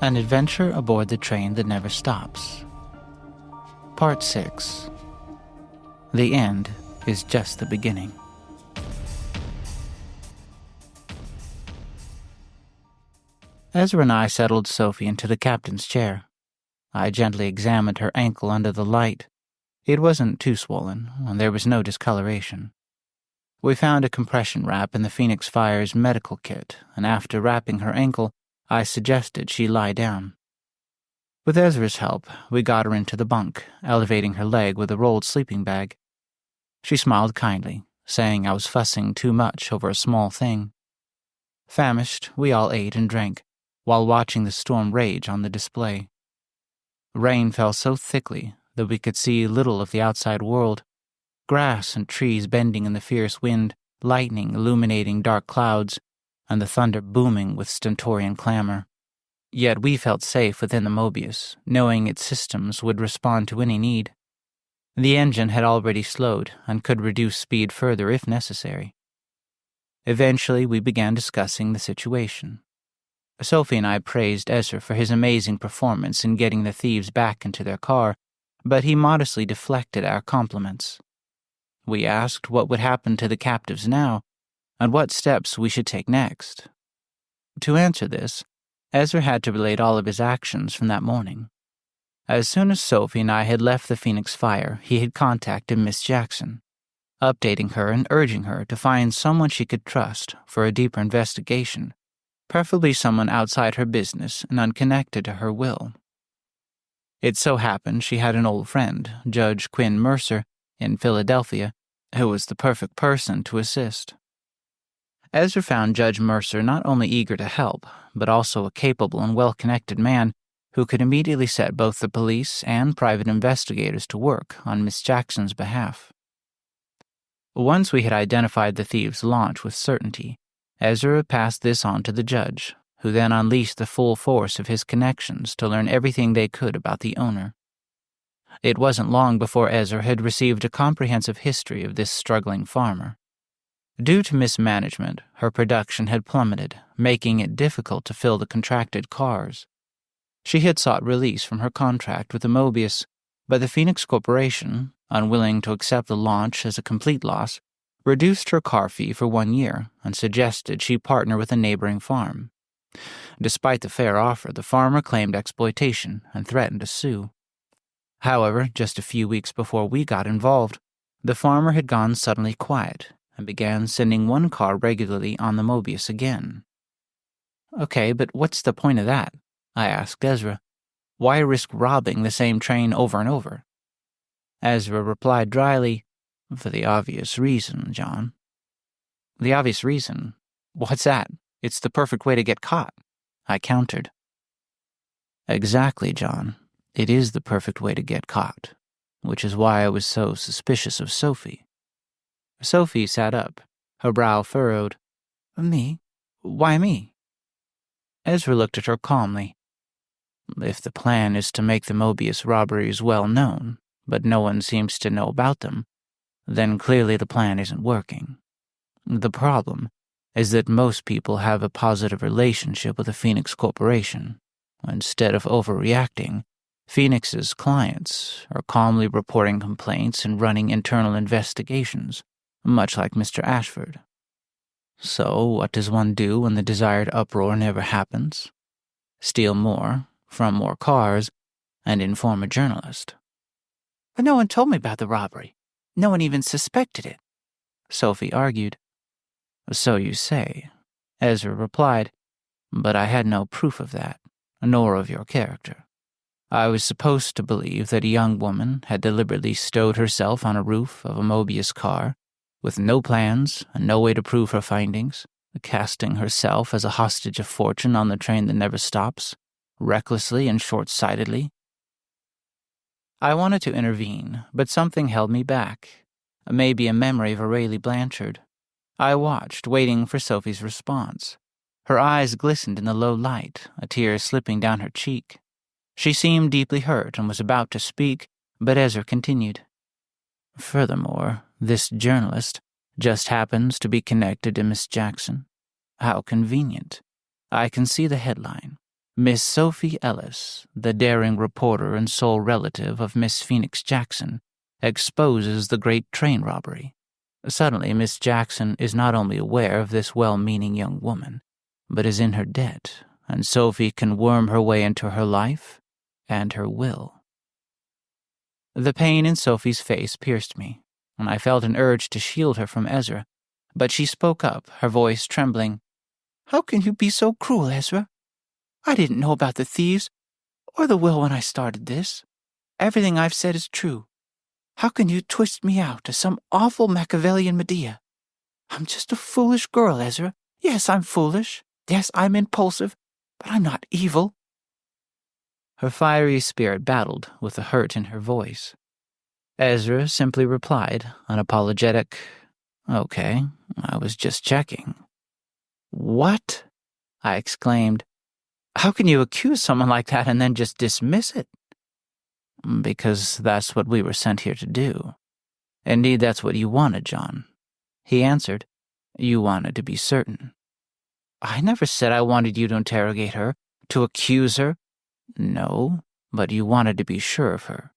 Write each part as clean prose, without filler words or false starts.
An adventure aboard the train that never stops. Part 6. The end is just the beginning. Ezra and I settled Sophie into the captain's chair. I gently examined her ankle under the light. It wasn't too swollen, and there was no discoloration. We found a compression wrap in the Phoenix Fire's medical kit, and after wrapping her ankle, I suggested she lie down. With Ezra's help, we got her into the bunk, elevating her leg with a rolled sleeping bag. She smiled kindly, saying I was fussing too much over a small thing. Famished, we all ate and drank, while watching the storm rage on the display. Rain fell so thickly that we could see little of the outside world, grass and trees bending in the fierce wind, lightning illuminating dark clouds, and the thunder booming with stentorian clamor. Yet we felt safe within the Möbius, knowing its systems would respond to any need. The engine had already slowed and could reduce speed further if necessary. Eventually, we began discussing the situation. Sophie and I praised Ezra for his amazing performance in getting the thieves back into their car, but he modestly deflected our compliments. We asked what would happen to the captives now, and what steps we should take next. To answer this, Ezra had to relate all of his actions from that morning. As soon as Sophie and I had left the Phoenix Fire, he had contacted Miss Jackson, updating her and urging her to find someone she could trust for a deeper investigation, preferably someone outside her business and unconnected to her will. It so happened she had an old friend, Judge Quinn Mercer, in Philadelphia, who was the perfect person to assist. Ezra found Judge Mercer not only eager to help, but also a capable and well-connected man who could immediately set both the police and private investigators to work on Miss Jackson's behalf. Once we had identified the thieves' launch with certainty, Ezra passed this on to the judge, who then unleashed the full force of his connections to learn everything they could about the owner. It wasn't long before Ezra had received a comprehensive history of this struggling farmer. Due to mismanagement, her production had plummeted, making it difficult to fill the contracted cars. She had sought release from her contract with the Möbius, but the Phoenix Corporation, unwilling to accept the launch as a complete loss, reduced her car fee for 1 year and suggested she partner with a neighboring farm. Despite the fair offer, the farmer claimed exploitation and threatened to sue. However, just a few weeks before we got involved, the farmer had gone suddenly quiet and began sending one car regularly on the Möbius again. Okay, but what's the point of that? I asked Ezra. Why risk robbing the same train over and over? Ezra replied dryly, For the obvious reason, John. The obvious reason? What's that? It's the perfect way to get caught, I countered. Exactly, John. It is the perfect way to get caught, which is why I was so suspicious of Sophie. Sophie sat up, her brow furrowed. Me? Why me? Ezra looked at her calmly. If the plan is to make the Möbius robberies well known, but no one seems to know about them, then clearly the plan isn't working. The problem is that most people have a positive relationship with the Phoenix Corporation. Instead of overreacting, Phoenix's clients are calmly reporting complaints and running internal investigations, much like Mr. Ashford. So, what does one do when the desired uproar never happens? Steal more, from more cars, and inform a journalist. But no one told me about the robbery. No one even suspected it, Sophie argued. So you say, Ezra replied, but I had no proof of that, nor of your character. I was supposed to believe that a young woman had deliberately stowed herself on a roof of a Möbius car, with no plans and no way to prove her findings, casting herself as a hostage of fortune on the train that never stops, recklessly and short-sightedly. I wanted to intervene, but something held me back, maybe a memory of Aurelie Blanchard. I watched, waiting for Sophie's response. Her eyes glistened in the low light, a tear slipping down her cheek. She seemed deeply hurt and was about to speak, but Ezra continued. Furthermore, this journalist just happens to be connected to Miss Jackson. How convenient. I can see the headline. Miss Sophie Ellis, the daring reporter and sole relative of Miss Phoenix Jackson, exposes the great train robbery. Suddenly, Miss Jackson is not only aware of this well-meaning young woman, but is in her debt, and Sophie can worm her way into her life and her will. The pain in Sophie's face pierced me, and I felt an urge to shield her from Ezra, but she spoke up, her voice trembling. "How can you be so cruel, Ezra? I didn't know about the thieves or the will when I started this. Everything I've said is true. How can you twist me out as some awful Machiavellian Medea? I'm just a foolish girl, Ezra. Yes, I'm foolish. Yes, I'm impulsive, but I'm not evil." Her fiery spirit battled with the hurt in her voice. Ezra simply replied, unapologetic, "Okay, I was just checking." "What?" I exclaimed. "How can you accuse someone like that and then just dismiss it?" "Because that's what we were sent here to do. Indeed, that's what you wanted, John," he answered. "You wanted to be certain." "I never said I wanted you to interrogate her, to accuse her." "No, but you wanted to be sure of her.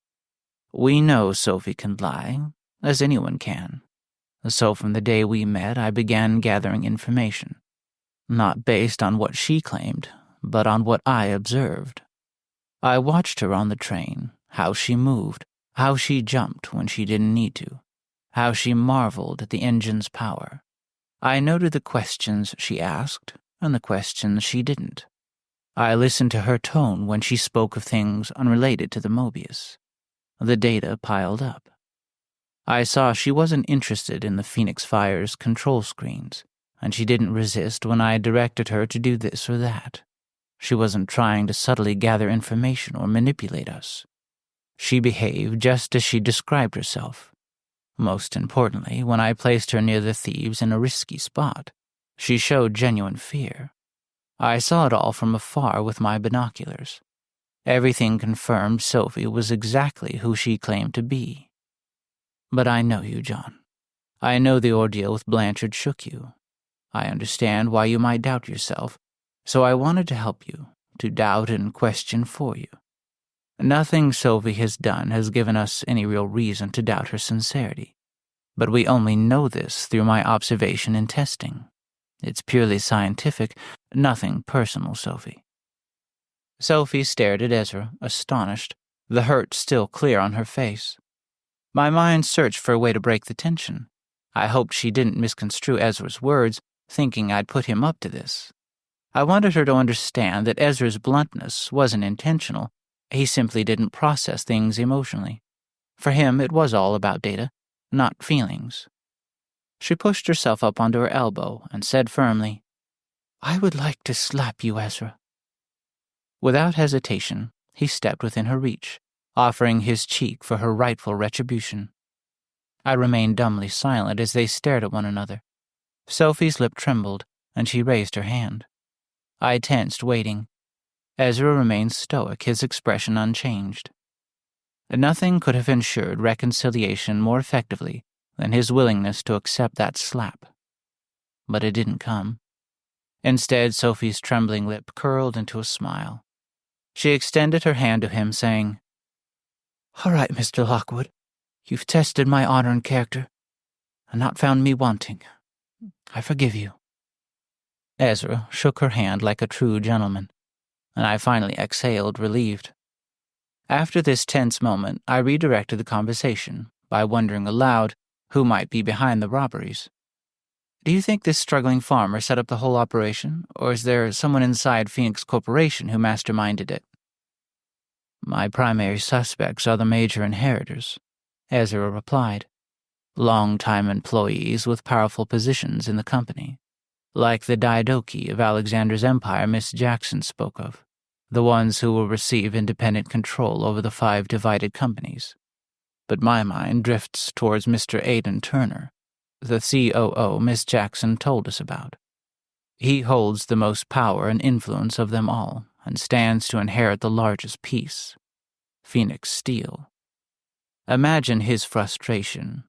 We know Sophie can lie, as anyone can. So from the day we met, I began gathering information, not based on what she claimed, but on what I observed. I watched her on the train, how she moved, how she jumped when she didn't need to, how she marveled at the engine's power. I noted the questions she asked and the questions she didn't. I listened to her tone when she spoke of things unrelated to the Möbius. The data piled up. I saw she wasn't interested in the Phoenix Fire's control screens, and she didn't resist when I directed her to do this or that. She wasn't trying to subtly gather information or manipulate us. She behaved just as she described herself. Most importantly, when I placed her near the thieves in a risky spot, she showed genuine fear. I saw it all from afar with my binoculars. Everything confirmed Sophie was exactly who she claimed to be. But I know you, John. I know the ordeal with Blanchard shook you. I understand why you might doubt yourself, so I wanted to help you, to doubt and question for you. Nothing Sophie has done has given us any real reason to doubt her sincerity, but we only know this through my observation and testing. It's purely scientific, nothing personal, Sophie." Sophie stared at Ezra, astonished, the hurt still clear on her face. My mind searched for a way to break the tension. I hoped she didn't misconstrue Ezra's words, thinking I'd put him up to this. I wanted her to understand that Ezra's bluntness wasn't intentional. He simply didn't process things emotionally. For him, it was all about data, not feelings. She pushed herself up onto her elbow and said firmly, "I would like to slap you, Ezra." Without hesitation, he stepped within her reach, offering his cheek for her rightful retribution. I remained dumbly silent as they stared at one another. Sophie's lip trembled, and she raised her hand. I tensed, waiting. Ezra remained stoic, his expression unchanged. Nothing could have ensured reconciliation more effectively than his willingness to accept that slap. But it didn't come. Instead, Sophie's trembling lip curled into a smile. She extended her hand to him, saying, "All right, Mr. Lockwood. You've tested my honor and character, and not found me wanting. I forgive you." Ezra shook her hand like a true gentleman, and I finally exhaled, relieved. After this tense moment, I redirected the conversation by wondering aloud who might be behind the robberies. "Do you think this struggling farmer set up the whole operation, or is there someone inside Phoenix Corporation who masterminded it?" "My primary suspects are the major inheritors," Ezra replied. "Long-time employees with powerful positions in the company, like the Diadochi of Alexander's empire Miss Jackson spoke of, the ones who will receive independent control over the 5 divided companies. But my mind drifts towards Mr. Aidan Turner, the COO Miss Jackson told us about. He holds the most power and influence of them all, and stands to inherit the largest piece, Phoenix Steel. Imagine his frustration.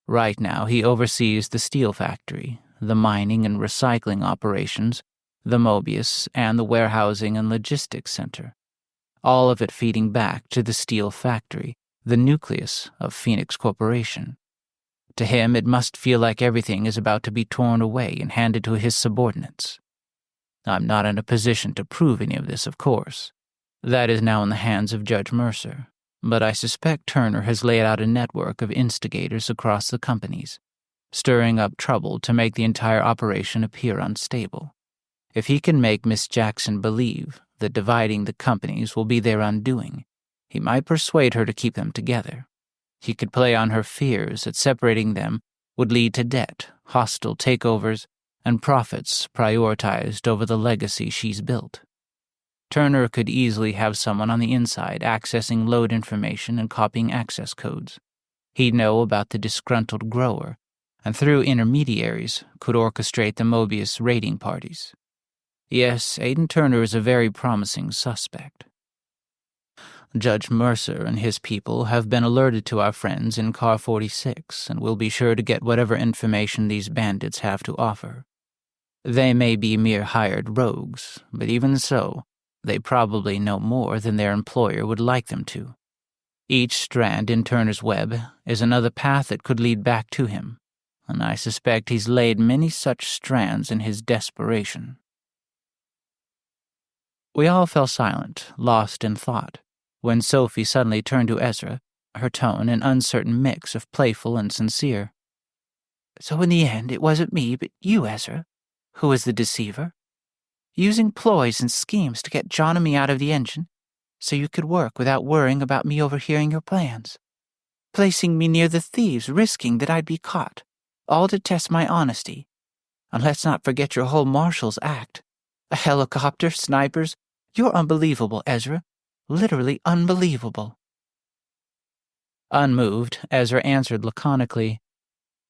Right now, he oversees the steel factory, the mining and recycling operations, the Möbius, and the warehousing and logistics center, all of it feeding back to the steel factory, the nucleus of Phoenix Corporation. To him, it must feel like everything is about to be torn away and handed to his subordinates. I'm not in a position to prove any of this, of course. That is now in the hands of Judge Mercer, but I suspect Turner has laid out a network of instigators across the companies, stirring up trouble to make the entire operation appear unstable. If he can make Miss Jackson believe that dividing the companies will be their undoing, he might persuade her to keep them together. He could play on her fears that separating them would lead to debt, hostile takeovers, and profits prioritized over the legacy she's built. Turner could easily have someone on the inside accessing load information and copying access codes. He'd know about the disgruntled grower, and through intermediaries could orchestrate the Möbius raiding parties. Yes, Aiden Turner is a very promising suspect. Judge Mercer and his people have been alerted to our friends in Car 46 and will be sure to get whatever information these bandits have to offer. They may be mere hired rogues, but even so, they probably know more than their employer would like them to. Each strand in Turner's web is another path that could lead back to him, and I suspect he's laid many such strands in his desperation. We all fell silent, lost in thought, when Sophie suddenly turned to Ezra, her tone an uncertain mix of playful and sincere. "So in the end, it wasn't me, but you, Ezra, who was the deceiver? Using ploys and schemes to get John and me out of the engine, so you could work without worrying about me overhearing your plans. Placing me near the thieves, risking that I'd be caught, all to test my honesty. And let's not forget your whole marshal's act. A helicopter, snipers. You're unbelievable, Ezra. Literally unbelievable." Unmoved, Ezra answered laconically,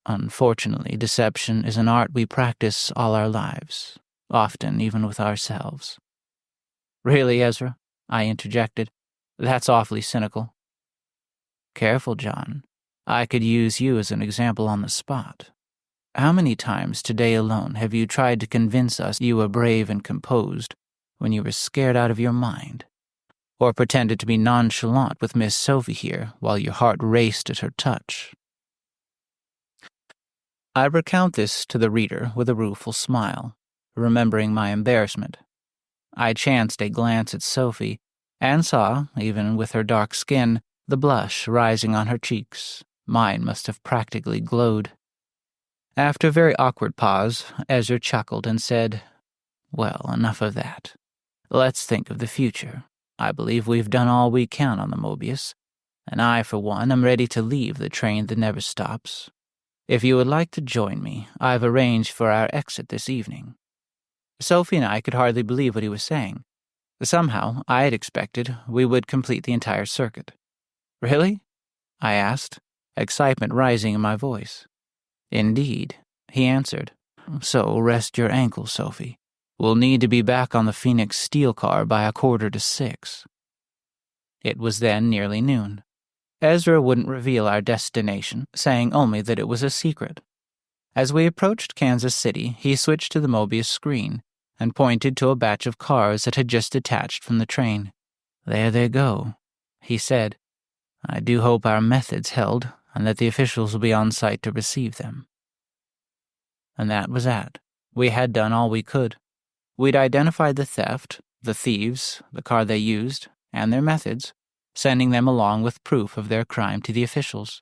"Unfortunately, deception is an art we practice all our lives, often even with ourselves." "Really, Ezra?" I interjected. "That's awfully cynical." "Careful, John. I could use you as an example on the spot. How many times today alone have you tried to convince us you were brave and composed when you were scared out of your mind? Or pretended to be nonchalant with Miss Sophie here while your heart raced at her touch?" I recount this to the reader with a rueful smile, remembering my embarrassment. I chanced a glance at Sophie, and saw, even with her dark skin, the blush rising on her cheeks. Mine must have practically glowed. After a very awkward pause, Ezra chuckled and said, "Well, enough of that. Let's think of the future. I believe we've done all we can on the Möbius, and I, for one, am ready to leave the train that never stops. If you would like to join me, I've arranged for our exit this evening." Sophie and I could hardly believe what he was saying. Somehow, I had expected we would complete the entire circuit. "Really?" I asked, excitement rising in my voice. "Indeed," he answered. "So rest your ankles, Sophie. We'll need to be back on the Phoenix steel car by 5:45. It was then nearly noon. Ezra wouldn't reveal our destination, saying only that it was a secret. As we approached Kansas City, he switched to the Möbius screen and pointed to a batch of cars that had just detached from the train. "There they go," he said. "I do hope our methods held and that the officials will be on site to receive them." And that was that. We had done all we could. We'd identified the theft, the thieves, the car they used, and their methods, sending them along with proof of their crime to the officials.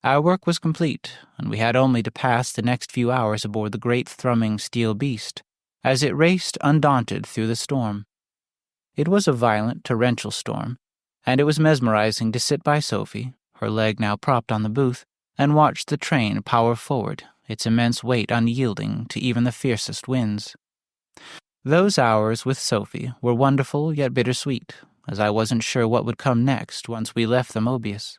Our work was complete, and we had only to pass the next few hours aboard the great thrumming steel beast as it raced undaunted through the storm. It was a violent, torrential storm, and it was mesmerizing to sit by Sophie, her leg now propped on the booth, and watch the train power forward, its immense weight unyielding to even the fiercest winds. Those hours with Sophie were wonderful yet bittersweet, as I wasn't sure what would come next once we left the Möbius.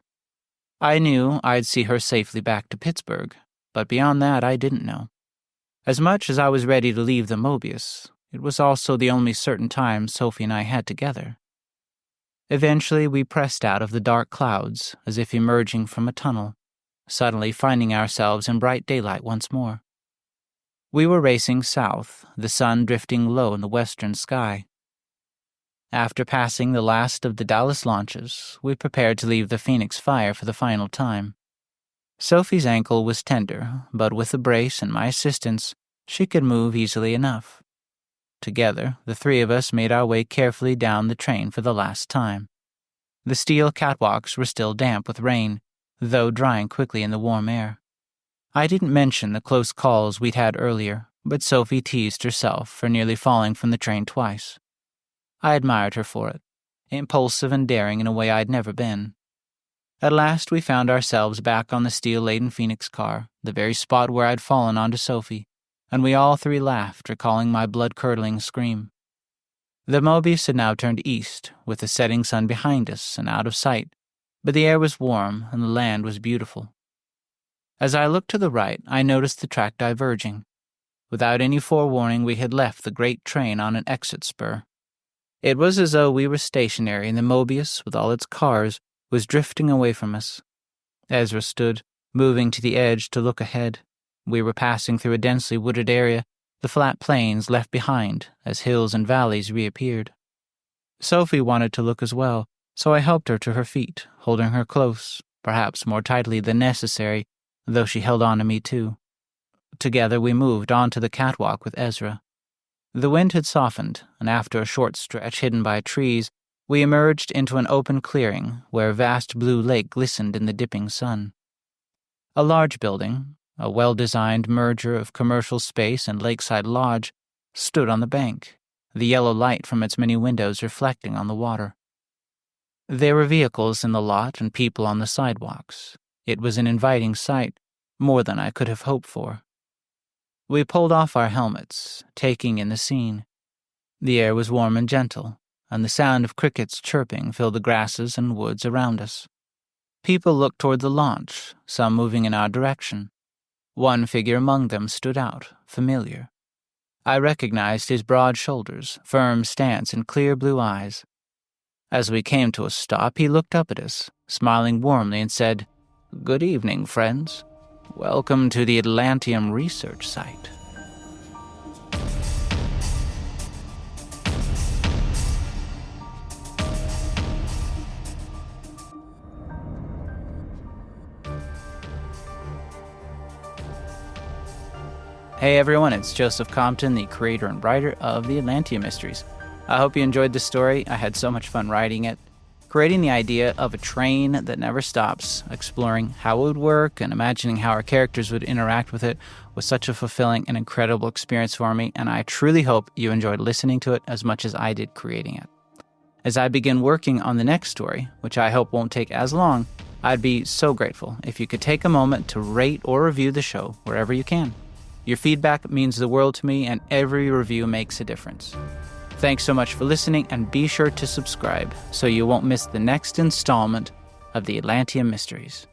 I knew I'd see her safely back to Pittsburgh, but beyond that I didn't know. As much as I was ready to leave the Möbius, it was also the only certain time Sophie and I had together. Eventually we pressed out of the dark clouds as if emerging from a tunnel, suddenly finding ourselves in bright daylight once more. We were racing south, the sun drifting low in the western sky. After passing the last of the Dallas launches, we prepared to leave the Phoenix Fire for the final time. Sophie's ankle was tender, but with a brace and my assistance, she could move easily enough. Together, the three of us made our way carefully down the train for the last time. The steel catwalks were still damp with rain, though drying quickly in the warm air. I didn't mention the close calls we'd had earlier, but Sophie teased herself for nearly falling from the train twice. I admired her for it, impulsive and daring in a way I'd never been. At last we found ourselves back on the steel-laden Phoenix car, the very spot where I'd fallen onto Sophie, and we all three laughed, recalling my blood-curdling scream. The Möbius had now turned east, with the setting sun behind us and out of sight, but the air was warm and the land was beautiful. As I looked to the right, I noticed the track diverging. Without any forewarning, we had left the great train on an exit spur. It was as though we were stationary and the Möbius, with all its cars, was drifting away from us. Ezra stood, moving to the edge to look ahead. We were passing through a densely wooded area, the flat plains left behind as hills and valleys reappeared. Sophie wanted to look as well, so I helped her to her feet, holding her close, perhaps more tightly than necessary, though she held on to me too. Together we moved onto the catwalk with Ezra. The wind had softened, and after a short stretch hidden by trees, we emerged into an open clearing where a vast blue lake glistened in the dipping sun. A large building, a well-designed merger of commercial space and lakeside lodge, stood on the bank, the yellow light from its many windows reflecting on the water. There were vehicles in the lot and people on the sidewalks. It was an inviting sight, more than I could have hoped for. We pulled off our helmets, taking in the scene. The air was warm and gentle, and the sound of crickets chirping filled the grasses and woods around us. People looked toward the launch, some moving in our direction. One figure among them stood out, familiar. I recognized his broad shoulders, firm stance, and clear blue eyes. As we came to a stop, he looked up at us, smiling warmly, and said, "Good evening, friends. Welcome to the Atlantium research site." Hey everyone, it's Joseph Compton, the creator and writer of the Atlantium Mysteries. I hope you enjoyed the story. I had so much fun writing it. Creating the idea of a train that never stops, exploring how it would work, and imagining how our characters would interact with it was such a fulfilling and incredible experience for me, and I truly hope you enjoyed listening to it as much as I did creating it. As I begin working on the next story, which I hope won't take as long, I'd be so grateful if you could take a moment to rate or review the show wherever you can. Your feedback means the world to me, and every review makes a difference. Thanks so much for listening, and be sure to subscribe so you won't miss the next installment of the Atlantium Mysteries.